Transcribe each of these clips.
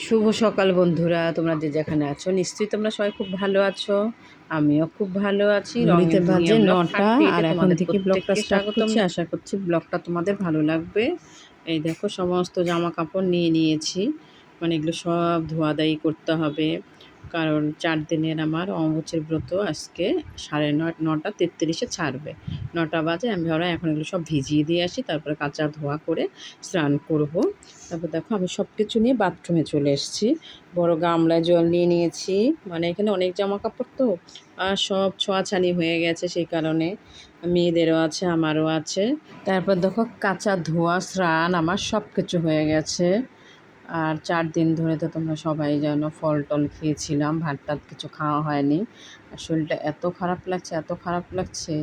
শুভ সকাল বন্ধুরা, তোমরা যে যেখানে আছো নিশ্চয়ই তোমরা সবাই খুব ভালো আছো। আমিও খুব ভালো আছি। ঘড়িতে রঙিন দুনিয়া বাজে ব্লগ ৯টা 38 আর এখন তোমাদের থেকে ব্লগটা প্রত্যেককে স্টার্ট স্বাগতম। করছি। আশা করছি ব্লগটা তোমাদের ভালো লাগবে। এই দেখো সমস্ত জামা কাপড় নিয়ে নিয়েছি, মানে এগুলো সব ধোয়াধায়ি করতে হবে, কারণ 4 দিনের আমার অমাবস্যার ব্রত আজকে 9:33 ছাড়বে। 9টা বাজে, আমি ভাবলাম এখন এগুলো সব ভিজিয়ে দিয়ে আসি, তারপরে কাচা ধোয়া করে স্নান করব। তারপর দেখো আমি সব কিছু নিয়ে বাথরুমে চলে এসেছি। বড় গামলায় জল নিয়ে নিয়েছি, মানে এখানে অনেক জামা কাপড় তো, আর সব ছোঁয়াছানি হয়ে গেছে, সেই কারণে মেয়েদেরও আছে আমারও আছে। তারপর দেখো কাঁচা ধোয়া স্নান আমার সব কিছু হয়ে গেছে। আর 4 দিন ধরে তো তোমরা সবাই জানো ফল টল খেয়েছিলাম, ভাত টাত কিছু খাওয়া হয়নি। আর শরীরটা এত খারাপ লাগছে, এত খারাপ লাগছে।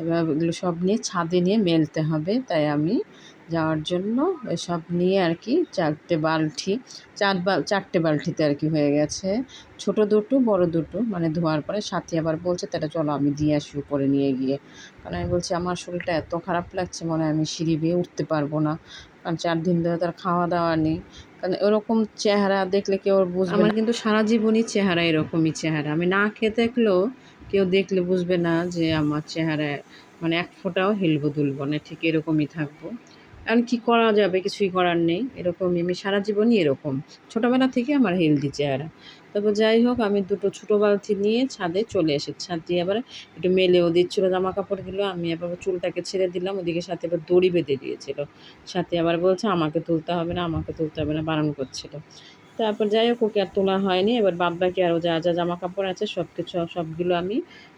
এবার এগুলো সব নিয়ে ছাদে নিয়ে মেলতে হবে, তাই আমি যাওয়ার জন্য এসব নিয়ে আর কি 4টে বালতিতে আর কি হয়ে গেছে। ছোট দুটো বড় দুটো, মানে ধোয়ার পরে সাথী আবার বলছে তাহলে চলো আমি দিয়ে আসি উপরে নিয়ে গিয়ে। কারণ আমি বলছি আমার শরীরটা এত খারাপ লাগছে, মনে হয় আমি সিঁড়ি বেয়ে উঠতে পারবো না, কারণ 4 দিন ধরে তার খাওয়া দাওয়া নেই। কারণ ওরকম চেহারা দেখলে কেউ বুঝবে আমার না। কিন্তু সারা জীবনই চেহারা এরকমই চেহারা, আমি না খেয়ে থাকলেও কেউ দেখলে বুঝবে না যে আমার চেহারায় মানে এক ফোঁটাও হিলবো দুলবো না, ঠিক এরকমই থাকবো। কারণ কী করা যাবে, কিছুই করার নেই, এরকমই আমি সারা জীবনই এরকম। ছোটোবেলা থেকে আমার হেলদি চেহারা। তারপর যাই হোক আমি দুটো ছোটো বালতি নিয়ে ছাদে চলে এসেছি। ছাদ দিয়ে এবার একটু মেলেও দিচ্ছিলো জামা কাপড়গুলো, আমি এবার চুলটাকে ছেড়ে দিলাম, ওদিকে সাথে এবার দড়ি বেঁধে দিয়েছিল। সাথে আবার বলছে আমাকে তুলতে হবে না, আমাকে তুলতে হবে না, বারণ করছিল। তারপর যাই হোক ওকে আর তোলা হয়নি। এবার বাদবাকি আরও যা যা জামা কাপড় আছে সবগুলো আমি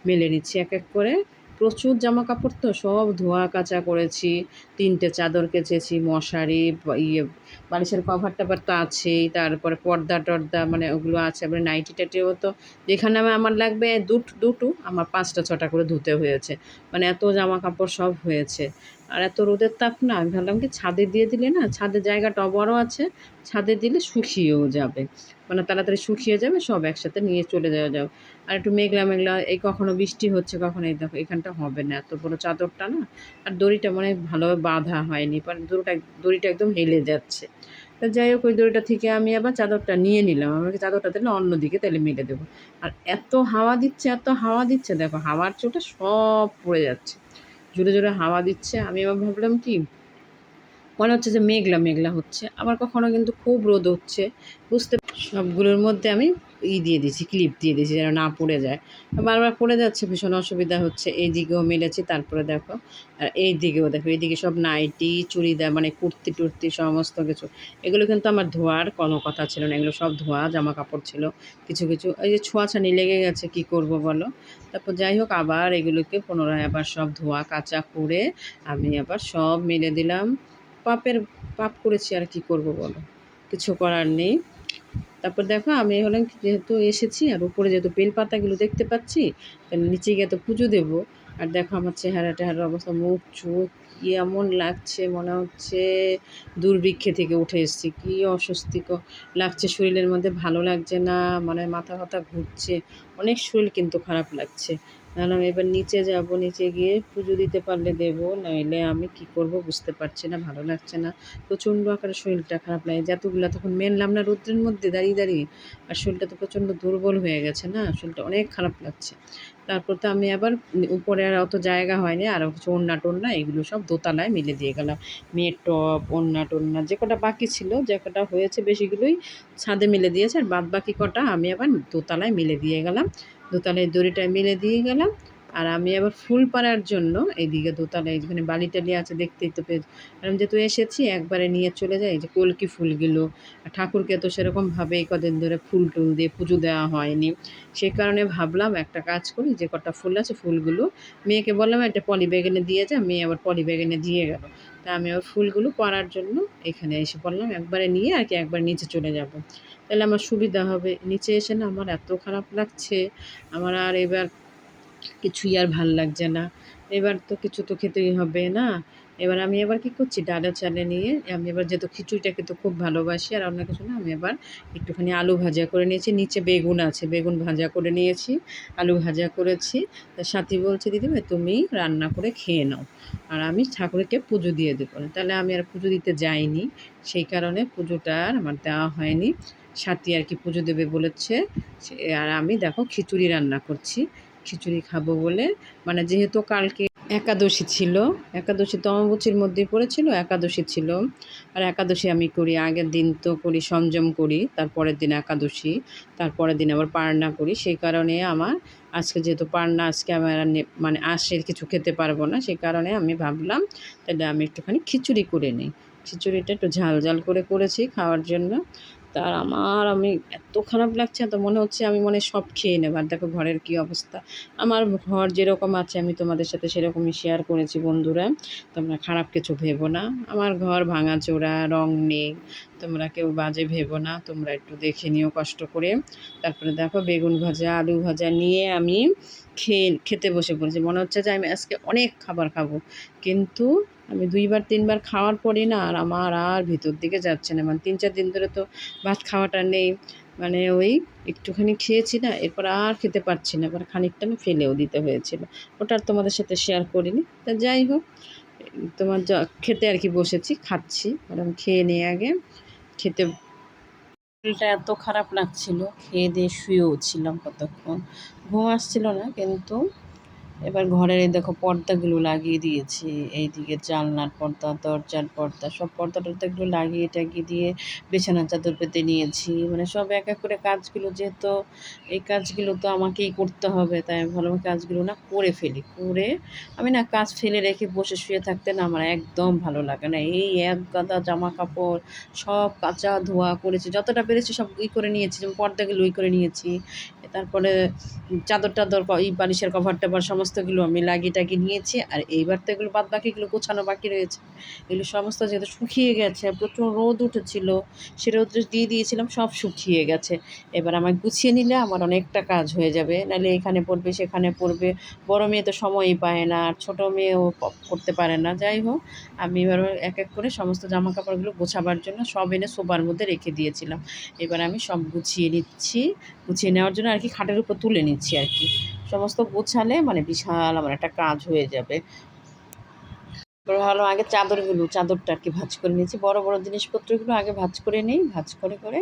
মেলে নিচ্ছি এক এক করে। প্রচুর জামা কাপড় তো, সব ধোয়া কাচা করেছি। 3টে চাদর কেচেছি, মশারি, বালিশের কভার টভার তো আছেই, তারপরে পর্দা টর্দা মানে ওগুলো আছে, আবার নাইটি টাইটিও তো যেখানে আমার লাগবে দুটো আমার 5টা 6টা করে ধুতে হয়েছে। মানে এত জামা কাপড় সব হয়েছে। আর এত রোদের তাপ না, আমি ভাবলাম কি ছাদে দিয়ে দিলে না, ছাদের জায়গাটাও বড় আছে, ছাদে দিলে শুকিয়েও যাবে, মানে তাড়াতাড়ি শুকিয়ে যাবে, সব একসাথে নিয়ে চলে যাওয়া যাবে। আর একটু মেঘলা মেঘলা, এই কখনো বৃষ্টি হচ্ছে কখনো, এই দেখো এখানটা হবে না, এত বড় চাদরটা না। আর দড়িটা মানে ভালোভাবে বাঁধা হয়নি, দড়িটা একদম হেলে যাচ্ছে। তা যাই হোক ওই দড়িটা থেকে আমি আবার চাদরটা নিয়ে নিলাম, আমাকে চাদরটা দিলে অন্যদিকে তাহলে মেলে দেবো। আর এত হাওয়া দিচ্ছে, এত হাওয়া দিচ্ছে, দেখো হাওয়ার চোটে সব পড়ে যাচ্ছে, জোরে জোরে হাওয়া দিচ্ছে। আমি আবার ভাবলাম কি, মনে হচ্ছে যে মেঘলা মেঘলা হচ্ছে, আবার কখনো কিন্তু খুব রোদ হচ্ছে, বুঝতে। সবগুলোর মধ্যে আমি দিয়ে দিয়েছি, ক্লিপ দিয়ে দিয়েছি যেন না পড়ে যায়। বারবার পড়ে যাচ্ছে, ভীষণ অসুবিধা হচ্ছে। এই দিকেও মেলেছি, তারপরে দেখো আর এই দিকেও দেখো, এইদিকে সব নাইটি চুড়িদার মানে কুর্তি টুর্তি সমস্ত কিছু। এগুলো কিন্তু আমার ধোয়ার কোনো কথা ছিল না, এগুলো সব ধোয়া জামা কাপড় ছিল। কিছু কিছু এই যে ছোঁয়াছানি লেগে গেছে, কি করব বলো। তারপর যাই হোক আবার এগুলোকে পুনরায় আবার সব ধোয়া কাচা করে আমি আবার সব মেলে দিলাম। পাপ করেছি, আর কি করব বলো, কিছু করার নেই। তারপর দেখো আমি হলাম কি, যেহেতু এসেছি আর উপরে যেহেতু বেলপাতাগুলো দেখতে পাচ্ছি, তাহলে নিচে গিয়ে তো পুজো দেবো। আর দেখো আমার চেহারা টেহারার অবস্থা, মুখ চোখ কী এমন লাগছে, মনে হচ্ছে দুর্ভিক্ষে থেকে উঠে এসেছি, কী অস্বস্তিকর লাগছে শরীরের মধ্যে, ভালো লাগছে না, মানে মাথা ব্যথা ঘুরছে, অনেক শরীর কিন্তু খারাপ লাগছে। নাহলে আমি এবার নিচে যাব, নিচে গিয়ে পুজো দিতে পারলে দেবো, নইলে আমি কি করব বুঝতে পারছি না, ভালো লাগছে না। প্রচণ্ড আকারে শরীরটা খারাপ লাগে, যতগুলো তখন মেনলাম না রৌদ্রের মধ্যে দাঁড়িয়ে দাঁড়িয়ে, আর শরীরটা তো প্রচণ্ড দুর্বল হয়ে গেছে না, শরীরটা অনেক খারাপ লাগছে। তারপর তো আমি আবার উপরে আর অত জায়গা হয়নি, আরও কিছু ওড়না টোড়না এগুলো সব দোতলায় মিলে দিয়ে গেলাম। মেয়ের টপ ওড়না টোড়না যে কটা বাকি ছিল, যে কটা হয়েছে বেশিগুলোই ছাদে মিলে দিয়েছে, আর বাদ বাকি কটা আমি আবার দোতলায় মিলে দিয়ে গেলাম, দোতলায় দড়িটায় মিলে দিয়ে গেলাম। আর আমি আবার ফুল পাড়ার জন্য এইদিকে দোতলায় যেখানে বালি টালি আছে দেখতেই তো পেয়ে, আমি যেহেতু এসেছি একবারে নিয়ে চলে যাই, যে কলকি ফুলগুলো। আর ঠাকুরকে তো সেরকমভাবে এই কদিন ধরে ফুল টুল দিয়ে পুজো দেওয়া হয়নি, সেই কারণে ভাবলাম একটা কাজ করি, যে কটা ফুল আছে ফুলগুলো মেয়েকে বললাম একটা পলি ব্যাগ এনে দিয়ে যা, মেয়ে আবার পলি ব্যাগ এনে দিয়ে গেল। তা আমি আবার ফুলগুলো পরার জন্য এখানে এসে পড়লাম, একবারে নিয়ে আর কি একবার নিচে চলে যাব, তাহলে আমার সুবিধা হবে। নিচে এসে না আমার এত খারাপ লাগছে, আমার আর এবার কিছুই আর ভাল লাগছে না। এবার তো কিছু তো খেতেই হবে না। এবার আমি এবার কী করছি, ডালে চালে নিয়ে আমি এবার যেহেতু খিচুড়িটা খেতে খুব ভালোবাসি, আর অন্য কিছু না, আমি এবার একটুখানি আলু ভাজা করে নিয়েছি, নিচে বেগুন আছে, বেগুন ভাজা করে নিয়েছি, আলু ভাজা করেছি। তা সাথী বলছে দিদিভাই তুমি রান্না করে খেয়ে নাও, আর আমি ঠাকুরকে পুজো দিয়ে দেবো। তাহলে আমি আর পুজো দিতে যাইনি, সেই কারণে পুজোটা আর আমার দেওয়া হয়নি। সাথী আর কি পুজো দেবে বলেছে। আর আমি দেখো খিচুড়ি রান্না করছি, খিচুড়ি খাবো বলে। মানে যেহেতু কালকে একাদশী ছিল, একাদশী তো অমাবস্যার মধ্যেই পড়েছিল, একাদশী ছিল। আর একাদশী আমি করি আগের দিন তো করি সংযম করি, তারপরের দিন একাদশী, তারপরের দিন আবার পারনা করি। সেই কারণে আমার আজকে যেহেতু পারনা, আজকে আমার আর মানে আঁশের কিছু খেতে পারবো না, সেই কারণে আমি ভাবলাম তাহলে আমি একটুখানি খিচুড়ি করে নিই। খিচুড়িটা একটু ঝাল ঝাল করে করেছি খাওয়ার জন্য। তার আমি এত খারাপ লাগছে, এত মনে হচ্ছে আমি মনে হয় সব খেয়ে নেব। আর দেখো ঘরের কী অবস্থা। আমার ঘর যেরকম আছে আমি তোমাদের সাথে সেরকমই শেয়ার করেছি বন্ধুরা, তোমরা খারাপ কিছু ভেবো না। আমার ঘর ভাঙাচোরা, রং নেই, তোমরা কেউ বাজে ভেবো না, তোমরা একটু দেখে নিও কষ্ট করে। তারপরে দেখো বেগুন ভাজা, আলু ভাজা নিয়ে আমি খেতে বসে পড়েছি। মনে হচ্ছে যে আমি আজকে অনেক খাবার খাবো, কিন্তু আমি 2 বার 3 বার খাওয়ার পরই না আর আমার আর ভিতর দিকে যাচ্ছে না। মানে 3-4 দিন ধরে তো ভাত খাওয়াটা নেই। মানে ওই একটুখানি খেয়েছি না, এরপর আর খেতে পারছি না। এবার খানিকটা না ফেলেও দিতে হয়েছিল। ওটা আর তোমাদের সাথে শেয়ার করিনি। তা যাই হোক, তোমার খেতে আর কি বসেছি, খাচ্ছি। আর আমি খেয়ে নিয়ে আগে খেতে, শরীরটা এত খারাপ লাগছিল, খেয়ে দিয়ে শুয়েও ছিলাম কতক্ষণ। ঘুম আসছিল না, কিন্তু এবার ঘরের এই দেখো পর্দাগুলো লাগিয়ে দিয়েছি। এইদিকে জানলার পর্দা, দরজার পর্দা, সব পর্দা টর্দাগুলো লাগিয়ে টাগিয়ে দিয়ে বিছানার চাদর পেতে নিয়েছি। মানে সব এক এক করে কাজগুলো, যেহেতু এই কাজগুলো তো আমাকেই করতে হবে, তাই আমি ভালো কাজগুলো না করে ফেলি। করে আমি না কাজ ফেলে রেখে বসে শুয়ে থাকতে না আমার একদম ভালো লাগে না। এই এক গাদা জামা কাপড় সব কাচা ধোয়া করেছি, যতটা পেরেছি সব করে নিয়েছি, যেমন পর্দাগুলো করে নিয়েছি। তারপরে চাদর টাদর এই বালিশের কভার টভার সমস্তগুলো আমি লাগিয়ে টাগিয়ে নিয়েছি। আর এইবার তো এগুলো বাদ বাকিগুলো গোছানো বাকি রয়েছে। এগুলো সমস্ত যেহেতু শুকিয়ে গেছে, প্রচুর রোদ উঠেছিল, সে রোদে দিয়ে দিয়েছিলাম, সব শুকিয়ে গেছে। এবার আমায় গুছিয়ে নিলে আমার অনেকটা কাজ হয়ে যাবে, নাহলে এখানে পড়বে সেখানে পড়বে। বড় মেয়ে তো সময়ই পায় না, আর ছোটো মেয়েও করতে পারে না। যাই হোক, আমি এবার এক এক করে সমস্ত জামা কাপড়গুলো গোছাবার জন্য সব এনে সোফার মধ্যে রেখে দিয়েছিলাম। এবার আমি সব গুছিয়ে নিচ্ছি, গুছিয়ে নেওয়ার জন্য আর কি খাটের উপর তুলে নিচ্ছি আর কি। সমস্ত গোছালে মানে বিশাল আমার একটা কাজ হয়ে যাবে। ভালো আগে চাদরটা আর কি ভাঁজ করে নিয়েছি। বড় বড় জিনিসপত্রগুলো আগে ভাঁজ করে নিই, ভাঁজ করে করে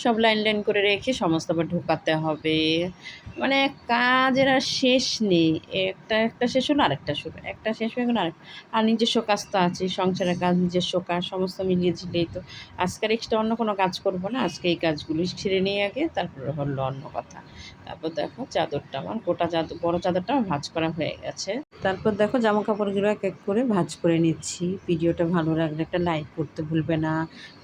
সব লাইন লাইন করে রেখে সমস্ত আবার ঢোকাতে হবে। মানে কাজের আর শেষ নেই, একটা একটা শেষ হলো আরেকটা শুরু, একটা শেষ হয়ে গেলো আরেকটা। আর নিজস্ব কাজ তো আছে, সংসারের কাজ, নিজস্ব কাজ সমস্ত মিলিয়ে ঝিলিয়েই তো। আজকের এক্সট্রা অন্য কোনো কাজ করবো না, আজকে এই কাজগুলো সেরে নিয়ে আগে তারপরে হলো অন্য কথা। তারপর দেখো চাদরটা আমার গোটা চাদর, বড় চাদরটা আমার ভাঁজ করা হয়ে গেছে। তারপর দেখো জামা কাপড়গুলো এক এক করে ভাঁজ করে নিচ্ছি। ভিডিওটা ভালো লাগলে একটা লাইক করতে ভুলবে না।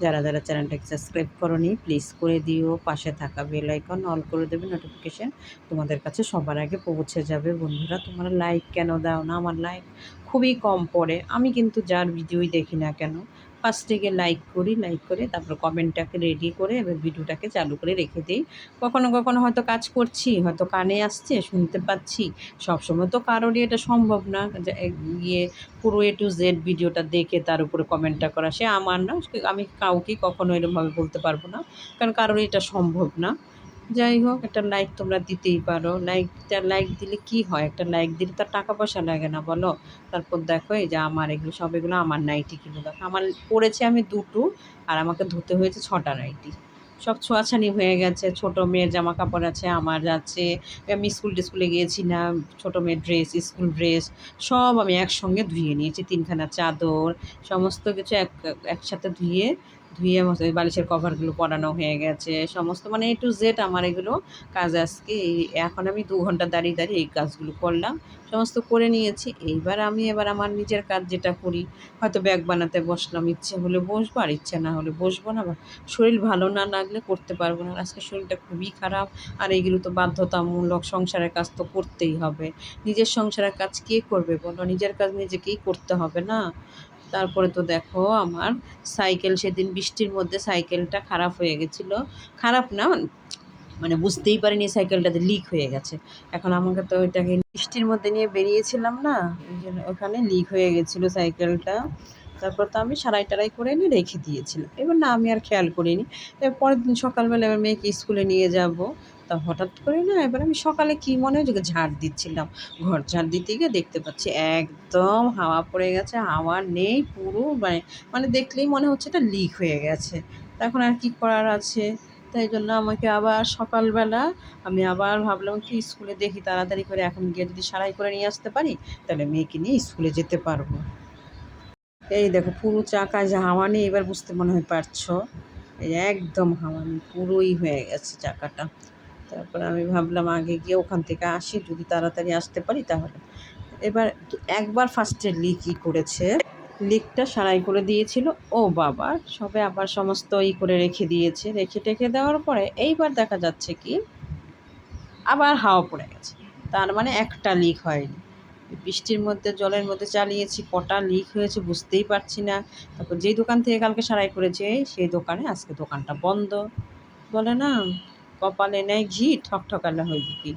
যারা যারা চ্যানেলটাকে সাবস্ক্রাইব করোনি প্লিজ করে দিও, পাশে থাকা বেল আইকন অল করে দেবে, নোটিফিকেশান তোমাদের কাছে সবার আগে পৌঁছে যাবে। বন্ধুরা তোমরা লাইক কেন দাও না? আমার লাইক খুবই কম পড়ে। আমি কিন্তু যার ভিডিওই দেখি না কেন ফার্স্টে গিয়ে লাইক করি, লাইক করে তারপর কমেন্টটাকে রেডি করে এবার ভিডিওটাকে চালু করে রেখে দিই। কখনো কখনো হয়তো কাজ করছি, হয়তো কানে আসছে, শুনতে পাচ্ছি। সবসময় তো কারোরই এটা সম্ভব না যে গিয়ে পুরো A to Z ভিডিওটা দেখে তার উপরে কমেন্টটা করা। সে আমার না, আমি কাউকেই কখনো এরকমভাবে বলতে পারবো না, কারণ কারোরই এটা সম্ভব না। যাই হোক, একটা লাইক তোমরা দিতেই পারো। লাইক দিলে কি হয়? একটা লাইক দিলে তো টাকা পয়সা লাগে না বলো? তারপর দেখো এই যে আমার এগুলো আমার নাইটিগুলো দেখো, আমার পরেছি আমি 2টো, আর আমাকে ধুতে হয়েছে 6টা নাইটি। সব ছোঁয়াছানি হয়ে গেছে, ছোটো মেয়ের জামা কাপড় আছে, আমার আছে, আমি স্কুলে গিয়েছিলাম, ছোটো মেয়ের ড্রেস, স্কুল ড্রেস সব আমি একসঙ্গে ধুয়ে নিয়েছি। 3খানা চাদর সমস্ত কিছু একসাথে ধুয়ে ধুয়ে ওই বালিশের কভারগুলো পরানো হয়ে গেছে সমস্ত, মানে A to Z আমার এগুলো কাজ। আজকে এখন আমি 2 ঘন্টা দাঁড়িয়ে দাঁড়িয়ে এই কাজগুলো করলাম, সমস্ত করে নিয়েছি। এবার আমার নিজের কাজ যেটা করি, হয়তো ব্যাগ বানাতে বসলাম, ইচ্ছে হলে বসবো আর ইচ্ছে না হলে বসবো না, বা শরীর ভালো না লাগলে করতে পারবো না। আজকে শরীরটা খুবই খারাপ, আর এইগুলো তো বাধ্যতামূলক, সংসারের কাজ তো করতেই হবে। নিজের সংসারের কাজ কে করবে বলো? নিজের কাজ নিজেকেই করতে হবে না? তারপরে তো দেখো আমার সাইকেল, সেদিন বৃষ্টির মধ্যে সাইকেলটা খারাপ হয়ে গেছিলো। খারাপ না, মানে বুঝতেই পারিনি সাইকেলটাতে লিক হয়ে গেছে। এখন আমাকে তো ওইটাকে বৃষ্টির মধ্যে নিয়ে বেরিয়েছিলাম না, ওই জন্য ওখানে লিক হয়ে গেছিলো সাইকেলটা। তারপর তো আমি সারাই টারাই করে এনে রেখে দিয়েছিলাম। এবার না আমি আর খেয়াল করিনি। এবার পরের দিন সকালবেলা এবার মেয়েকে স্কুলে নিয়ে যাব, তা হঠাৎ করে না এবার আমি সকালে কী মনে হয় যে ঝাড় দিচ্ছিলাম, ঘর ঝাড় দিতে গিয়ে দেখতে পাচ্ছি একদম হাওয়া পড়ে গেছে, হাওয়া নেই পুরো, মানে দেখলেই মনে হচ্ছে এটা লিক হয়ে গেছে। তা এখন আর কী করার আছে? তাই জন্য আমাকে আবার সকালবেলা আমি আবার ভাবলাম কি স্কুলে দেখি তাড়াতাড়ি করে এখন গিয়ে যদি সারাই করে নিয়ে আসতে পারি তাহলে মেয়েকে নিয়ে স্কুলে যেতে পারবো। এই দেখো পুরো চাকা যে হাওয়া নেই, এবার বুঝতে মনে হয় পারছো, এই একদম হাওয়া নেই, পুরোই হয়ে গেছে চাকাটা। তারপরে আমি ভাবলাম আগে গিয়ে ওখান থেকে আসি, যদি তাড়াতাড়ি আসতে পারি তাহলে। এবার একবার ফার্স্টে লিকই করেছে, লিকটা সারাই করে দিয়েছিল। ও বাবা, সবে আবার সমস্ত করে রেখে দিয়েছে, রেখে টেখে দেওয়ার পরে এইবার দেখা যাচ্ছে কি আবার হাওয়া পড়ে গেছে। তার মানে একটা লিক হয়নি। বৃষ্টির মধ্যে জলের মধ্যে চালিয়েছি, কটা লিক হয়েছে বুঝতেই পারছি না। তারপর যেই দোকান থেকে কালকে সারাই করেছে সেই দোকানে আজকে দোকানটা বন্ধ। বলে না, কপালে নেই ঘি ঠকঠকালে হইব কি।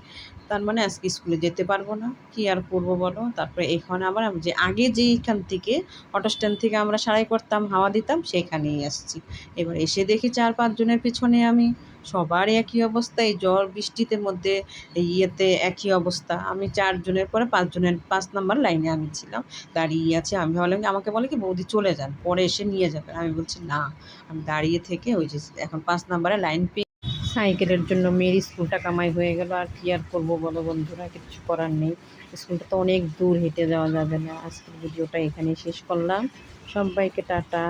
তার মানে আজকে স্কুলে যেতে পারবো না, কি আর করবো বলো। তারপরে এখানে আবার যে আগে যেইখান থেকে অটো স্ট্যান্ড থেকে আমরা সারাই করতাম হাওয়া দিতাম সেইখানেই আসছি। এবার এসে দেখি 4-5 জনের পিছনে আমি, সবার একই অবস্থা, এই ঝড় বৃষ্টিতে মধ্যে এই ইয়েতে একই অবস্থা। আমি 4 জনের পরে 5 জনের 5 নাম্বার লাইনে আমি ছিলাম, দাঁড়িয়ে আছে। আমি ভাবলাম কি, আমাকে বলে কি বৌদি চলে যান, পরে এসে নিয়ে যাবেন। আমি বলছি না, আমি দাঁড়িয়ে থেকে ওই যে এখন 5 নাম্বারে লাইন পেয়ে সাইকেলের জন্য মেয়ের স্কুলটা কামাই হয়ে গেল। আর কি আর করবো বলো বন্ধুরা, কিছু করার নেই। স্কুলটা তো অনেক দূর, হেঁটে যাওয়া যাবে না। আজকের ভিডিওটা এখানেই শেষ করলাম। সবাইকে টাটা।